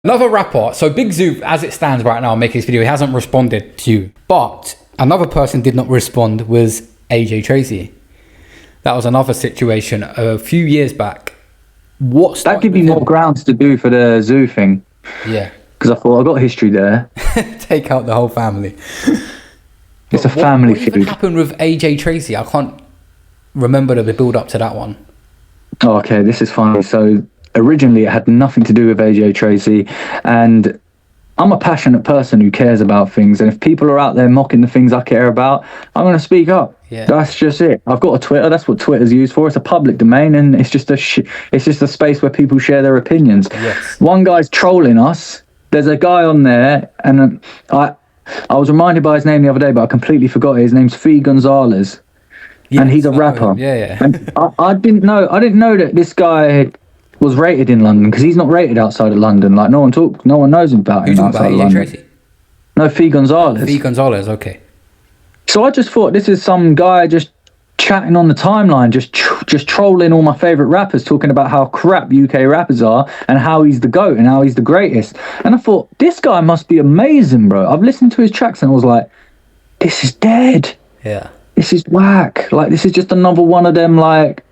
Another rapper, so Big Zoo, as it stands right now, making this video, he hasn't responded to you. But another person did not respond was AJ Tracey. That was another situation a few years back. That give me more grounds to do for the Zoo thing. Yeah. Because I thought I got history there. Take out the whole family. It's a family feud. What even happened with AJ Tracey? I can't remember the build up to that one. Oh, okay, this is funny. So originally it had nothing to do with AJ Tracey, and I'm a passionate person who cares about things, and if people are out there mocking the things I care about, I'm going to speak up. Yeah. That's just it. I've got a Twitter. That's what Twitter's used for. It's a public domain, and it's just a space where people share their opinions. Yes. One guy's trolling us. There's a guy on there, and I was reminded by his name the other day, but I completely forgot it. His name's Feud Gonzalez, and he's a rapper. Yeah. And I didn't know that this guy was rated in London, because he's not rated outside of London. Like no one knows about him outside of London. Tracy? No, Feud Gonzalez. Feud Gonzalez, okay. So I just thought this is some guy just chatting on the timeline, just trolling all my favourite rappers, talking about how crap UK rappers are and how he's the GOAT and how he's the greatest. And I thought, this guy must be amazing, bro. I've listened to his tracks and I was like, this is dead. Yeah. This is whack. Like, this is just another one of them, like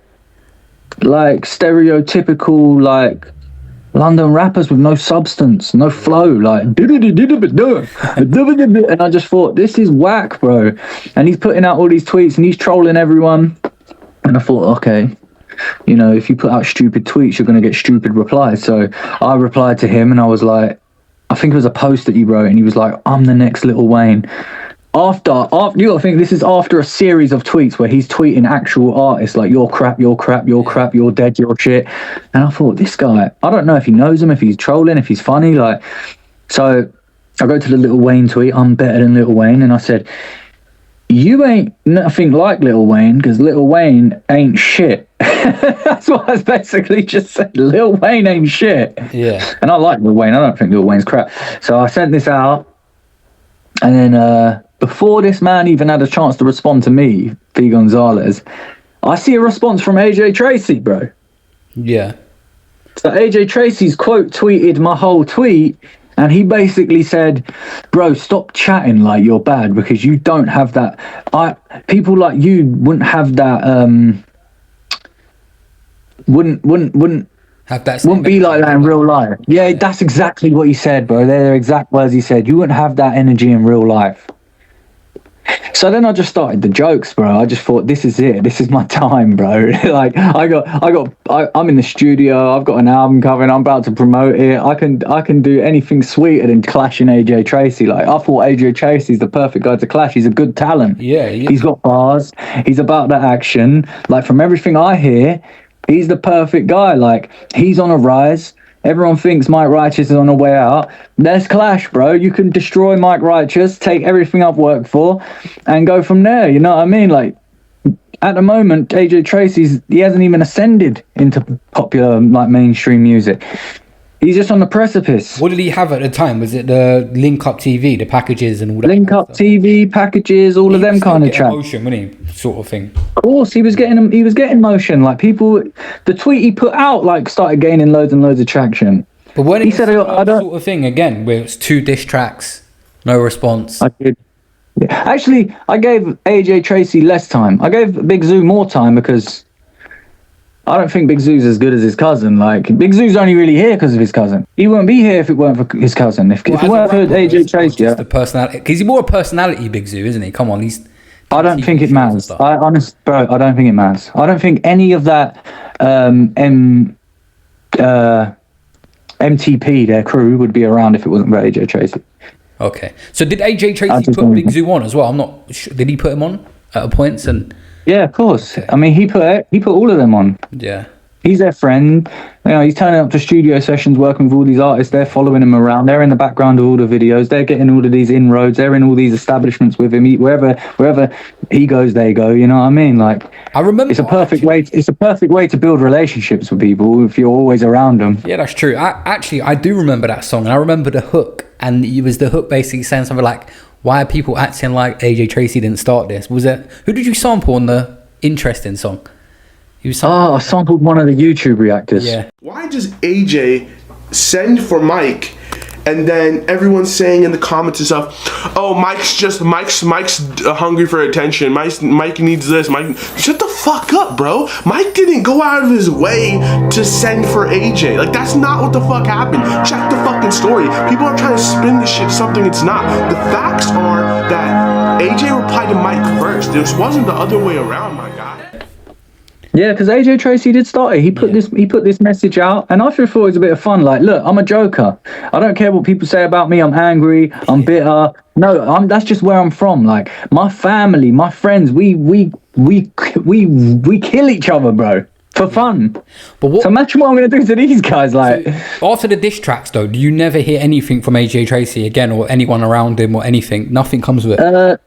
stereotypical, like, London rappers with no substance, no flow, like, and I just thought, this is whack, bro. And he's putting out all these tweets and he's trolling everyone. And I thought, okay, you know, if you put out stupid tweets, you're going to get stupid replies. So I replied to him and I was like, I think it was a post that he wrote, and he was like, I'm the next Lil Wayne. After you gotta think, this is after a series of tweets where he's tweeting actual artists like, you're crap, you're crap, you're crap, you're dead, you're shit. And I thought, this guy, I don't know if he knows him, if he's trolling, if he's funny, like. So I go to the Lil Wayne tweet, I'm better than Lil Wayne, and I said, you ain't nothing like Lil Wayne, because Lil Wayne ain't shit. That's what I basically just said. Lil Wayne ain't shit. Yeah. And I like Lil Wayne, I don't think Lil Wayne's crap. So I sent this out, and then before this man even had a chance to respond to me, Feud Gonzalez, I see a response from AJ Tracey, bro. Yeah. So AJ Tracey's quote tweeted my whole tweet, and he basically said, bro, stop chatting like you're bad, because you don't have that. People like you wouldn't have that, wouldn't have that. Wouldn't be like that in real life. Yeah, that's exactly what he said, bro. They're the exact words he said. You wouldn't have that energy in real life. So then I just started the jokes, bro. I just thought, this is it. This is my time, bro. Like, I'm in the studio. I've got an album coming. I'm about to promote it. I can do anything sweeter than clashing AJ Tracey. Like, I thought AJ Tracey's the perfect guy to clash. He's a good talent. Yeah. He's got bars. He's about the action. Like, from everything I hear, he's the perfect guy. Like, he's on a rise. Everyone thinks Mike Righteous is on the way out. Let's clash, bro. You can destroy Mike Righteous, take everything I've worked for, and go from there. You know what I mean? Like, at the moment, AJ Tracey's, he hasn't even ascended into popular, like, mainstream music. He's just on the precipice. What did he have at the time? Was it the Link Up TV, the packages and all that? Link Up TV, packages, all of them kind of tracks. Motion, wasn't he? Sort of thing. Of course, he was getting motion. Like, people, the tweet he put out, like, started gaining loads and loads of traction. But when he said, I don't, sort of thing again, where it's 2 diss tracks, no response. I did. Yeah. Actually, I gave AJ Tracey less time. I gave Big Zoo more time, because I don't think Big Zoo's as good as his cousin. Like, Big Zoo's only really here because of his cousin. He wouldn't be here if it weren't for his cousin. If it weren't for AJ Tracey, the personality, because he's more a personality, Big Zoo, isn't he? Come on, he's. I don't think it matters. I don't think it matters. I don't think any of that MTP, their crew, would be around if it wasn't for AJ Tracey. Okay. So did AJ Tracey put Big Zoo on as well? I'm not sure. Did he put him on at points? And yeah, of course. Okay. I mean, he put all of them on. Yeah. He's their friend. You know, he's turning up to studio sessions, working with all these artists. They're following him around. They're in the background of all the videos. They're getting all of these inroads. They're in all these establishments with him. Wherever he goes, they go. You know what I mean? Like, I remember. It's a perfect way. It's a perfect way to build relationships with people if you're always around them. Yeah, that's true. I do remember that song, and I remember the hook. And it was the hook basically saying something like, "Why are people acting like AJ Tracey didn't start this?" Was it? Who did you sample on the Interesting song? I sampled one of the YouTube reactors. Yeah. Why does AJ send for Mike and then everyone's saying in the comments and stuff, oh, Mike's hungry for attention. Mike needs this. Mike, shut the fuck up, bro. Mike didn't go out of his way to send for AJ. Like, that's not what the fuck happened. Check the fucking story. People are trying to spin this shit something it's not. The facts are that AJ replied to Mike first. This wasn't the other way around, my guy. Yeah, because AJ Tracey did start it. He put this message out, and I thought it was a bit of fun. Like, look, I'm a joker. I don't care what people say about me. I'm angry. I'm bitter. No, that's just where I'm from. Like, my family, my friends, we kill each other, bro, for fun. But so imagine what I'm gonna do to these guys. Like, so after the diss tracks, though, do you never hear anything from AJ Tracey again, or anyone around him, or anything? Nothing comes with it.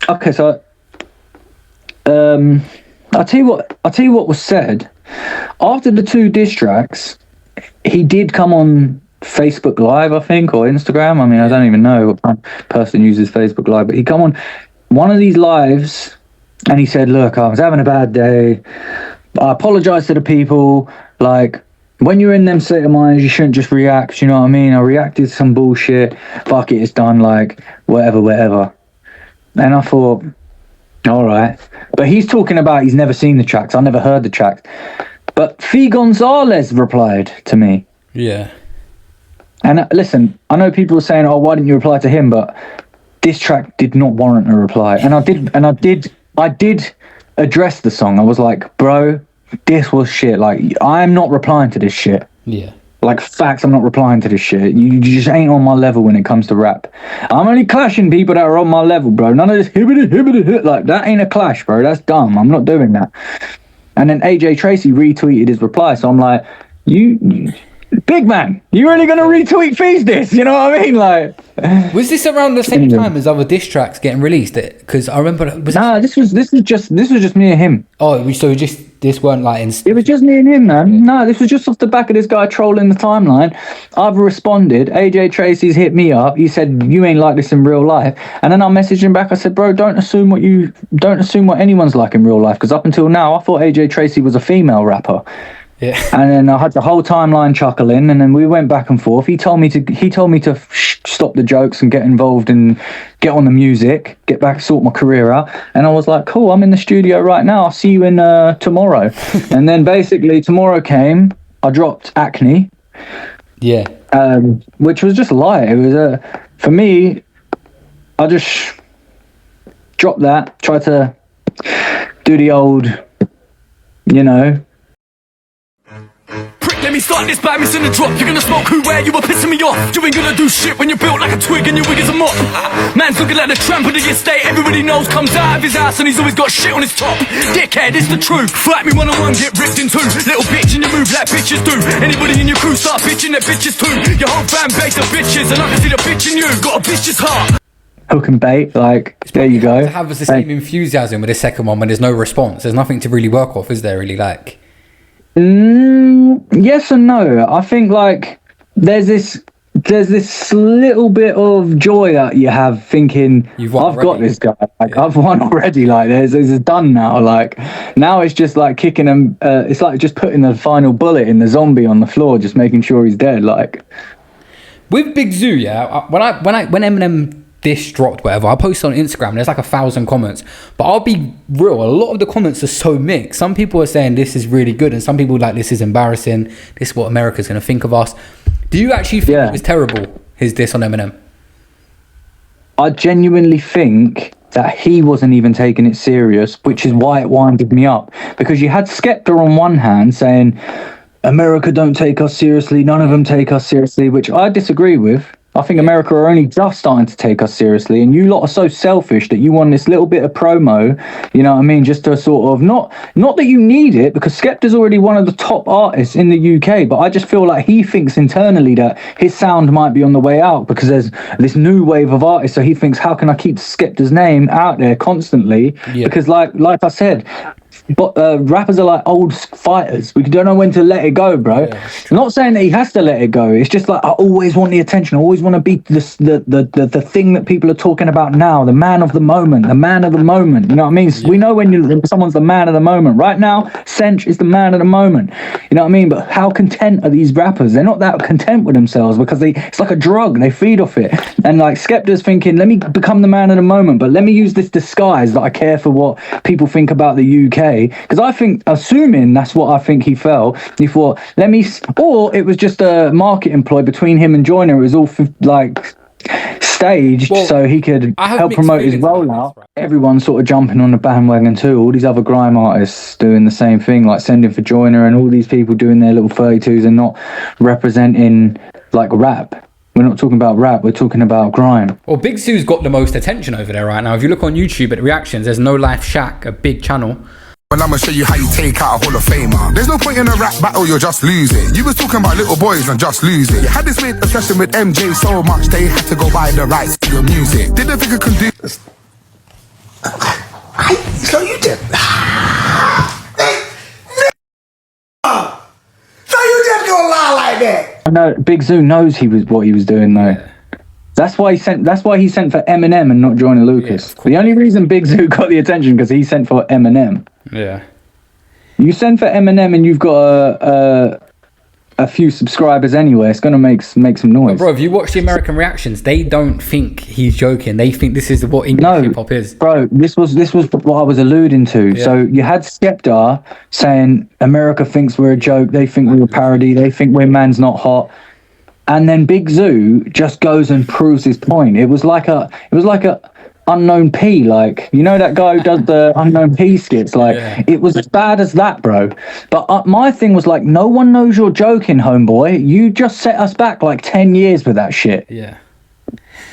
Okay, so I'll tell you what was said after the 2 diss tracks. He did come on Facebook Live, I think, or Instagram. I mean, I don't even know what person uses Facebook Live, but he come on one of these lives and he said, look, I was having a bad day. I apologize to the people. Like, when you're in them state of minds, you shouldn't just react. You know what I mean? I reacted to some bullshit. Fuck it, it's done. Like, whatever. And I thought, all right. But he's talking about he's never seen the tracks. I never heard the tracks. But Fee Gonzalez replied to me. Yeah. And listen, I know people are saying, oh, why didn't you reply to him? But this track did not warrant a reply. And I did address the song. I was like, bro, this was shit. Like, I'm not replying to this shit. Yeah. Like, facts, I'm not replying to this shit. You just ain't on my level when it comes to rap. I'm only clashing people that are on my level, bro. None of this hibbity. Like, that ain't a clash, bro. That's dumb. I'm not doing that. And then AJ Tracey retweeted his reply. So I'm like, you big man, you really gonna retweet Feast this? You know what I mean? Like, was this around the same time as other diss tracks getting released? Because I remember. This was just me and him. Oh, so this weren't like in. It was just me and him, man. Yeah. No, this was just off the back of this guy trolling the timeline. I've responded. AJ Tracey's hit me up. He said, you ain't like this in real life. And then I messaged him back. I said, bro, don't assume what anyone's like in real life. Because up until now, I thought AJ Tracey was a female rapper. Yeah. And then I had the whole timeline chuckling, and then we went back and forth. He told me to stop the jokes and get involved and get on the music, get back, sort my career out. And I was like, cool, I'm in the studio right now. I'll see you in tomorrow. And then basically tomorrow came. I dropped Acne. Yeah. Which was just a lie. It was for me. I just dropped that. Tried to do the old, you know. Let me start this by missing the drop. You're gonna smoke who, where, you were pissing me off. You ain't gonna do shit when you're built like a twig and your wig is a mop. Man's looking like the tramp of the estate. Everybody knows comes out of his house and he's always got shit on his top. Dickhead, it's the truth. Fight me one-on-one, get ripped in two. Little bitch and you move like bitches do. Anybody in your crew start bitching, they're bitches too. Your whole fan base are bitches and I can see the bitch in you. Got a vicious heart. Hook and bait, like, there you go. To have the same enthusiasm with the second one when there's no response. There's nothing to really work off, is there, really? Like, yes and no. I think like there's this little bit of joy that you have thinking I've got this guy. Like, yeah. I've won already. Like, it's done now. Like, now it's just like kicking him. It's like just putting the final bullet in the zombie on the floor, just making sure he's dead. Like, with Big Zoo, yeah. When Eminem diss dropped, whatever, I posted on Instagram, there's like 1,000 comments, but I'll be real, a lot of the comments are so mixed. Some people are saying this is really good, and some people are like, this is embarrassing, this is what America's going to think of us. Do you actually think it was terrible, his diss on Eminem? I genuinely think that he wasn't even taking it serious, which is why it winded me up, because you had Skepta on one hand saying America don't take us seriously, none of them take us seriously, which I disagree with. I think America are only just starting to take us seriously, and you lot are so selfish that you want this little bit of promo, you know what I mean, just to sort of, not that you need it, because Skepta's already one of the top artists in the UK, but I just feel like he thinks internally that his sound might be on the way out, because there's this new wave of artists, so he thinks, how can I keep Skepta's name out there constantly? Yeah. Because like I said, rappers are like old fighters. We don't know when to let it go, bro. I'm not saying that he has to let it go. It's just like I always want the attention. I always want to be the thing that people are talking about now. The man of the moment. The man of the moment. You know what I mean? Yeah. We know when someone's the man of the moment. Right now, Sench is the man of the moment. You know what I mean? But how content are these rappers? They're not that content with themselves because it's like a drug. They feed off it. And like Skepta's thinking, let me become the man of the moment, but let me use this disguise that I care for what people think about the UK. Because I think, assuming that's what I think he felt, he thought, or it was just a marketing ploy between him and Joyner. It was all like staged so he could help promote his rollout. Right? Everyone's sort of jumping on the bandwagon too. All these other grime artists doing the same thing, like sending for Joyner, and all these people doing their little 32s and not representing like rap. We're not talking about rap, we're talking about grime. Well, Big Zoo's got the most attention over there right now. If you look on YouTube at reactions, there's No Life Shack, a big channel. Well, I'ma show you how you take out a Hall of Famer. There's no point in a rap battle, you're just losing. You was talking about little boys and just losing. You had this weird obsession with MJ so much they had to go buy the rights to your music. Didn't think I could do this. So you did. So you just gonna lie like that? I know Big Zoo knows what he was doing though. Yeah. That's why he sent for Eminem and not Joyner Lucas. Yeah, the only reason Big Zoo got the attention because he sent for Eminem. Yeah. You send for Eminem and you've got a few subscribers anyway. It's gonna make some noise. But bro, if you watch the American reactions, they don't think he's joking. They think this is what English hip hop is. Bro, this was what I was alluding to. Yeah. So you had Skepta saying America thinks we're a joke. They think we're a parody. They think we're man's not hot. And then Big Zoo just goes and proves his point. It was like a Unknown P, like, you know that guy who does the Unknown P skits, like, It was as bad as that, bro. But my thing was like, no one knows you're joking, homeboy. You just set us back like 10 years with that shit. Yeah.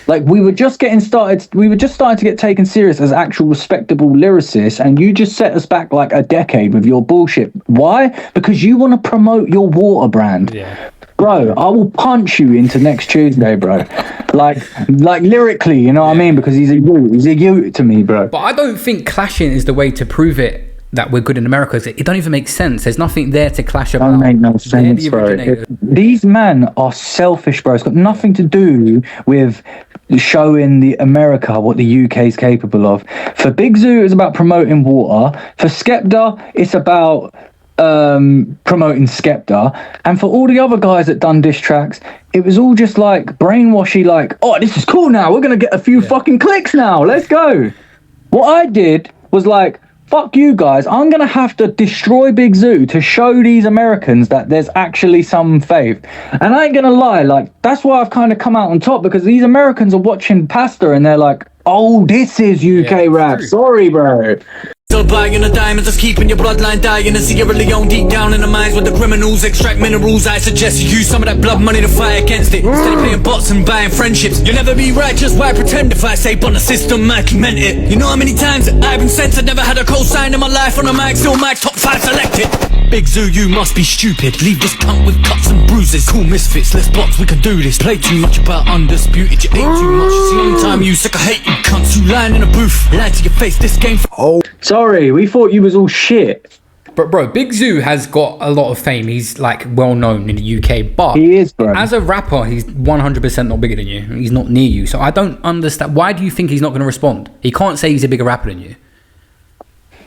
Like, we were just starting to get taken serious as actual respectable lyricists, and you just set us back like a decade with your bullshit. Why? Because you want to promote your water brand. Yeah. Bro, I will punch you into next Tuesday, bro. like lyrically, you know what I mean? Because he's a you to me, bro. But I don't think clashing is the way to prove it that we're good in America. It don't even make sense. There's nothing there to clash about. Don't make no sense, bro. These men are selfish, bro. It's got nothing to do with showing the America what the UK is capable of. For Big Zoo, it's about promoting water. For Skepta, it's about promoting Skepta, and for all the other guys that done diss tracks, it was all just like brainwashy, like, oh, this is cool now, we're gonna get a few fucking clicks now, let's go. What I did was like, fuck you guys, I'm gonna have to destroy Big Zoo to show these Americans that there's actually some faith. And I ain't gonna lie, like, that's why I've kind of come out on top, because these Americans are watching Pasta and they're like, oh, this is UK rap, sorry bro. Still buying the diamonds, that's keeping your bloodline dying. And Sierra Leone deep down in the mines with the criminals extract minerals. I suggest you use some of that blood money to fight against it. Instead of playing bots and buying friendships. You'll never be righteous, why pretend? If I say but the system, I meant it. You know how many times I've been censored, never had a cosign in my life on a mic, still my top 5 selected. Big Zoo, you must be stupid. Leave this cunt with cuts and bruises. Cool misfits, let's box, we can do this. Play too much about undisputed, you ate too much. It's the only time you sick, I hate you cunts. You lying in a booth, lie to your face, this game Sorry, we thought you was all shit. But bro, Big Zoo has got a lot of fame. He's like well known in the UK, but he is, bro. As a rapper, he's 100% not bigger than you. He's not near you. So I don't understand. Why do you think he's not going to respond? He can't say he's a bigger rapper than you.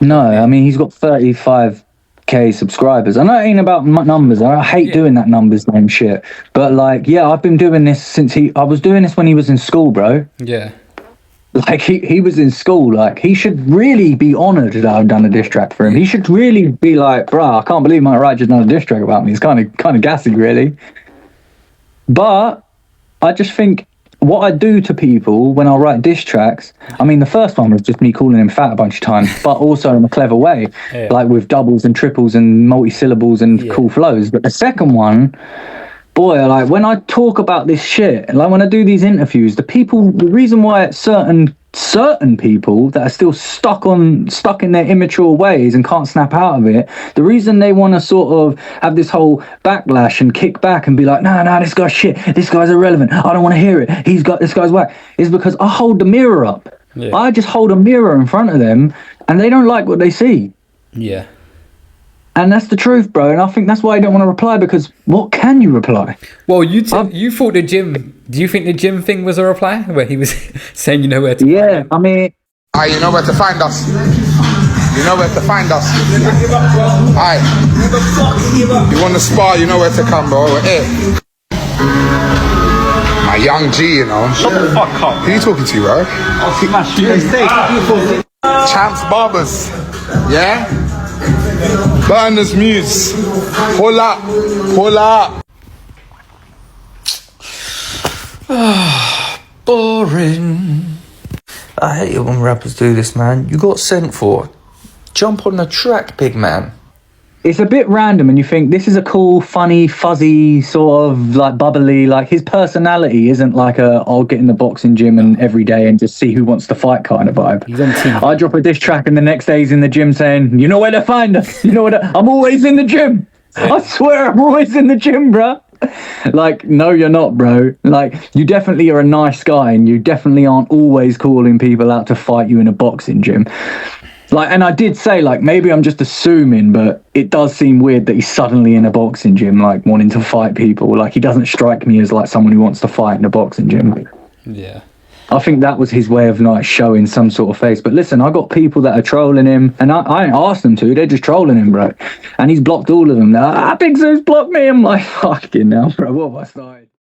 No, I mean, he's got 35k subscribers. I know it ain't about numbers. I hate doing that numbers game shit. But like, yeah, I've been doing this since I was doing this when he was in school, bro. Yeah. Like, he was in school. Like, he should really be honoured that I've done a diss track for him. He should really be like, bruh, I can't believe my right just done a diss track about me. It's kind of gassy, really. But I just think what I do to people when I write diss tracks, I mean, the first one was just me calling him fat a bunch of times, but also in a clever way, like with doubles and triples and multi-syllables and cool flows. But the second one, boy, like when I talk about this shit, like when I do these interviews, the reason why certain people that are still stuck in their immature ways and can't snap out of it, the reason they want to sort of have this whole backlash and kick back and be like, nah, this guy's shit, this guy's irrelevant, I don't want to hear it, this guy's whack, is because I hold the mirror up. I just hold a mirror in front of them and they don't like what they see. Yeah. And that's the truth, bro. And I think that's why I don't want to reply, because what can you reply? Well, you thought the gym. Do you think the gym thing was a reply where he was saying you know where to? Yeah, I mean, Aye, you know where to find us. You know where to find us. Aye. You want to spar, you know where to come, bro. We're here. My young G, you know. Shut the fuck up. Who you talking to, bro? I'll see my shit. Champs Barbers. Yeah? Burners Muse. Pull up. Pull up. Boring. I hate it when rappers do this, man. You got sent for. Jump on the track, big man. it's a bit random, and you think this is a cool, funny, fuzzy, sort of like bubbly, like his personality isn't like a I'll get in the boxing gym and every day and just see who wants to fight kind of vibe. He's on TV. I drop a diss track and the next day he's in the gym saying, you know where to find us. You know what? I'm always in the gym. I swear I'm always in the gym, bruh. Like, no, you're not, bro. Like, you definitely are a nice guy, and you definitely aren't always calling people out to fight you in a boxing gym. Like, and I did say, like, maybe I'm just assuming, but it does seem weird that he's suddenly in a boxing gym, like, wanting to fight people. Like, he doesn't strike me as, like, someone who wants to fight in a boxing gym. Yeah. I think that was his way of, like, showing some sort of face. But listen, I got people that are trolling him, and I ain't asked them to. They're just trolling him, bro. And he's blocked all of them. Big Zeus blocked me. I'm like, fucking hell, bro. What have I started?